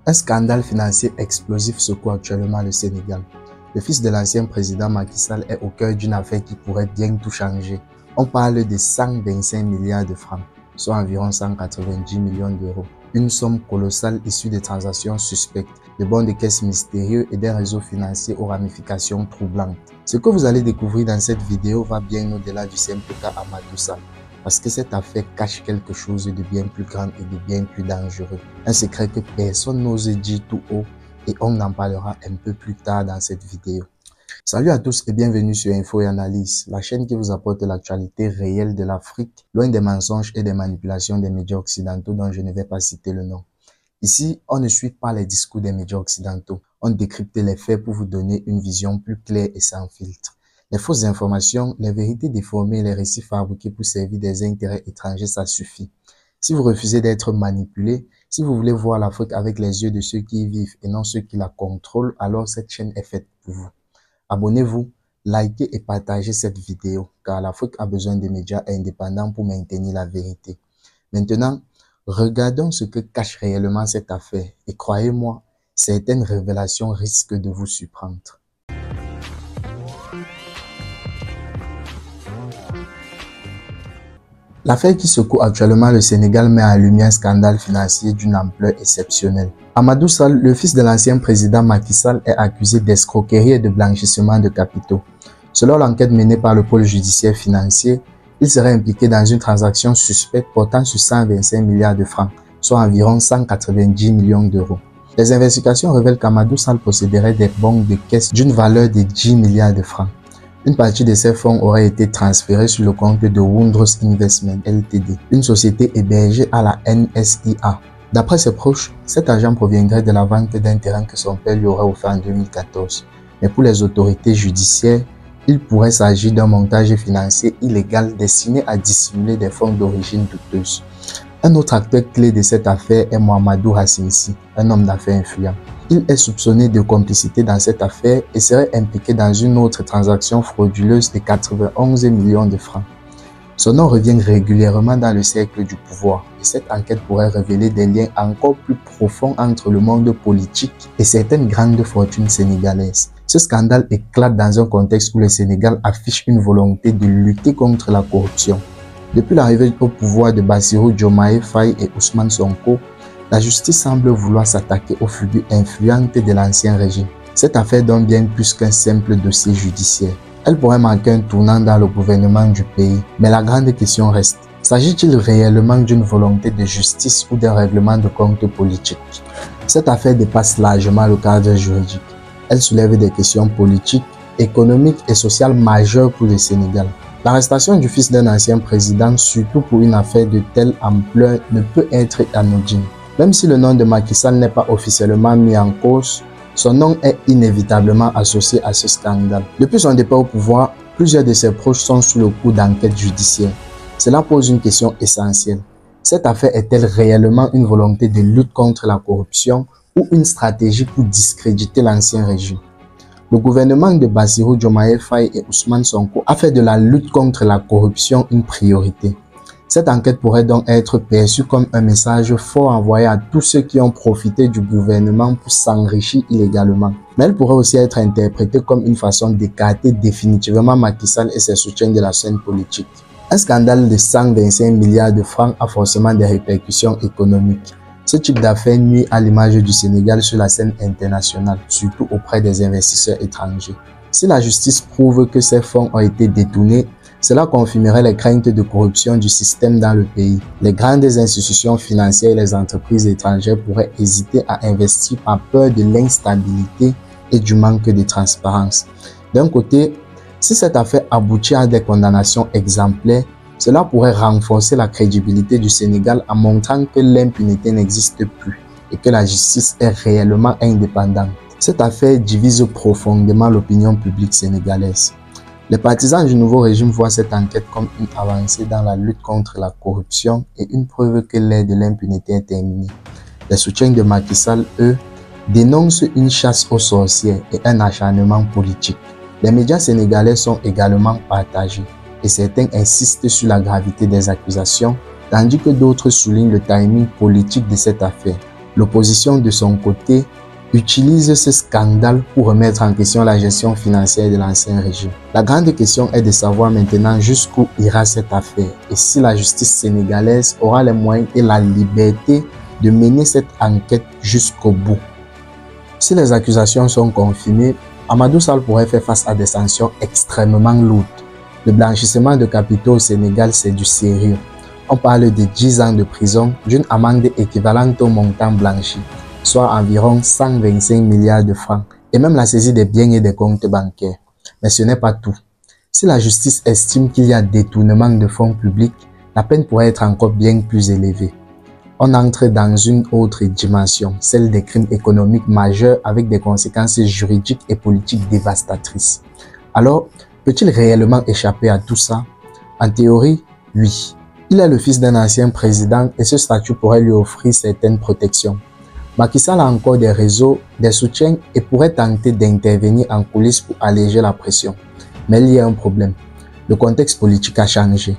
Un scandale financier explosif secoue actuellement le Sénégal. Le fils de l'ancien président Macky Sall est au cœur d'une affaire qui pourrait bien tout changer. On parle de 125 milliards de francs, soit environ 190 millions d'euros. Une somme colossale issue des transactions suspectes, de bons de caisse mystérieux et des réseaux financiers aux ramifications troublantes. Ce que vous allez découvrir dans cette vidéo va bien au-delà du simple cas Amadou Sall. Parce que cette affaire cache quelque chose de bien plus grand et de bien plus dangereux. Un secret que personne n'ose dire tout haut et on en parlera un peu plus tard dans cette vidéo. Salut à tous et bienvenue sur Info et Analyse, la chaîne qui vous apporte l'actualité réelle de l'Afrique, loin des mensonges et des manipulations des médias occidentaux dont je ne vais pas citer le nom. Ici, on ne suit pas les discours des médias occidentaux, on décrypte les faits pour vous donner une vision plus claire et sans filtre. Les fausses informations, les vérités déformées et les récits fabriqués pour servir des intérêts étrangers, ça suffit. Si vous refusez d'être manipulé, si vous voulez voir l'Afrique avec les yeux de ceux qui y vivent et non ceux qui la contrôlent, alors cette chaîne est faite pour vous. Abonnez-vous, likez et partagez cette vidéo, car l'Afrique a besoin de médias indépendants pour maintenir la vérité. Maintenant, regardons ce que cache réellement cette affaire et croyez-moi, certaines révélations risquent de vous surprendre. L'affaire qui secoue actuellement le Sénégal met en lumière un scandale financier d'une ampleur exceptionnelle. Amadou Sall, le fils de l'ancien président Macky Sall, est accusé d'escroquerie et de blanchissement de capitaux. Selon l'enquête menée par le pôle judiciaire financier, il serait impliqué dans une transaction suspecte portant sur 125 milliards de francs, soit environ 190 millions d'euros. Les investigations révèlent qu'Amadou Sall posséderait des bons de caisse d'une valeur de 10 milliards de francs. Une partie de ces fonds aurait été transférée sur le compte de Wondros Investment Ltd, une société hébergée à la NSIA. D'après ses proches, cet argent proviendrait de la vente d'un terrain que son père lui aurait offert en 2014. Mais pour les autorités judiciaires, il pourrait s'agir d'un montage financier illégal destiné à dissimuler des fonds d'origine douteuse. Un autre acteur clé de cette affaire est Mohamedou Hassinsi, un homme d'affaires influent. Il est soupçonné de complicité dans cette affaire et serait impliqué dans une autre transaction frauduleuse de 91 millions de francs. Son nom revient régulièrement dans le cercle du pouvoir et cette enquête pourrait révéler des liens encore plus profonds entre le monde politique et certaines grandes fortunes sénégalaises. Ce scandale éclate dans un contexte où le Sénégal affiche une volonté de lutter contre la corruption. Depuis l'arrivée au pouvoir de Bassirou Diomaye Faye et Ousmane Sonko, la justice semble vouloir s'attaquer aux figures influentes de l'ancien régime. Cette affaire donne bien plus qu'un simple dossier judiciaire. Elle pourrait marquer un tournant dans le gouvernement du pays. Mais la grande question reste, s'agit-il réellement d'une volonté de justice ou d'un règlement de compte politique? Cette affaire dépasse largement le cadre juridique. Elle soulève des questions politiques, économiques et sociales majeures pour le Sénégal. L'arrestation du fils d'un ancien président, surtout pour une affaire de telle ampleur, ne peut être anodine. Même si le nom de Macky Sall n'est pas officiellement mis en cause, son nom est inévitablement associé à ce scandale. Depuis son départ au pouvoir, plusieurs de ses proches sont sous le coup d'enquête judiciaire. Cela pose une question essentielle. Cette affaire est-elle réellement une volonté de lutte contre la corruption ou une stratégie pour discréditer l'ancien régime? Le gouvernement de Bassirou Diomaye Faye et Ousmane Sonko a fait de la lutte contre la corruption une priorité. Cette enquête pourrait donc être perçue comme un message fort envoyé à tous ceux qui ont profité du gouvernement pour s'enrichir illégalement. Mais elle pourrait aussi être interprétée comme une façon d'écarter définitivement Macky Sall et ses soutiens de la scène politique. Un scandale de 125 milliards de francs a forcément des répercussions économiques. Ce type d'affaires nuit à l'image du Sénégal sur la scène internationale, surtout auprès des investisseurs étrangers. Si la justice prouve que ces fonds ont été détournés, cela confirmerait les craintes de corruption du système dans le pays. Les grandes institutions financières et les entreprises étrangères pourraient hésiter à investir par peur de l'instabilité et du manque de transparence. D'un côté, si cette affaire aboutit à des condamnations exemplaires, cela pourrait renforcer la crédibilité du Sénégal en montrant que l'impunité n'existe plus et que la justice est réellement indépendante. Cette affaire divise profondément l'opinion publique sénégalaise. Les partisans du nouveau régime voient cette enquête comme une avancée dans la lutte contre la corruption et une preuve que l'ère de l'impunité est terminée. Les soutiens de Macky Sall, eux, dénoncent une chasse aux sorcières et un acharnement politique. Les médias sénégalais sont également partagés et certains insistent sur la gravité des accusations, tandis que d'autres soulignent le timing politique de cette affaire. L'opposition, de son côté, utilise ce scandale pour remettre en question la gestion financière de l'ancien régime. La grande question est de savoir maintenant jusqu'où ira cette affaire et si la justice sénégalaise aura les moyens et la liberté de mener cette enquête jusqu'au bout. Si les accusations sont confirmées, Amadou Sall pourrait faire face à des sanctions extrêmement lourdes. Le blanchissement de capitaux au Sénégal, c'est du sérieux. On parle de 10 ans de prison, d'une amende équivalente au montant blanchi, soit environ 125 milliards de francs, et même la saisie des biens et des comptes bancaires. Mais ce n'est pas tout. Si la justice estime qu'il y a détournement de fonds publics, la peine pourrait être encore bien plus élevée. On entre dans une autre dimension, celle des crimes économiques majeurs avec des conséquences juridiques et politiques dévastatrices. Alors, peut-il réellement échapper à tout ça? En théorie, oui. Il est le fils d'un ancien président et ce statut pourrait lui offrir certaines protections. Macky Sall a encore des réseaux, des soutiens et pourrait tenter d'intervenir en coulisses pour alléger la pression. Mais il y a un problème. Le contexte politique a changé.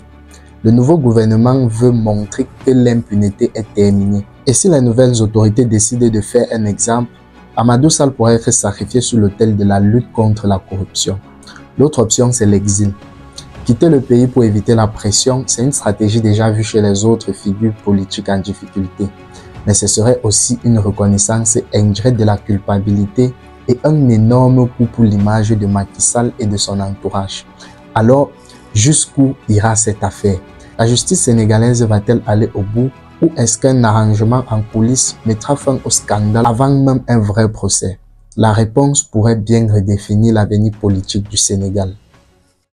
Le nouveau gouvernement veut montrer que l'impunité est terminée. Et si les nouvelles autorités décident de faire un exemple, Amadou Sall pourrait être sacrifié sur l'autel de la lutte contre la corruption. L'autre option, c'est l'exil. Quitter le pays pour éviter la pression, c'est une stratégie déjà vue chez les autres figures politiques en difficulté. Mais ce serait aussi une reconnaissance indirecte de la culpabilité et un énorme coup pour l'image de Macky Sall et de son entourage. Alors, jusqu'où ira cette affaire? La justice sénégalaise va-t-elle aller au bout ou est-ce qu'un arrangement en coulisses mettra fin au scandale avant même un vrai procès? La réponse pourrait bien redéfinir l'avenir politique du Sénégal.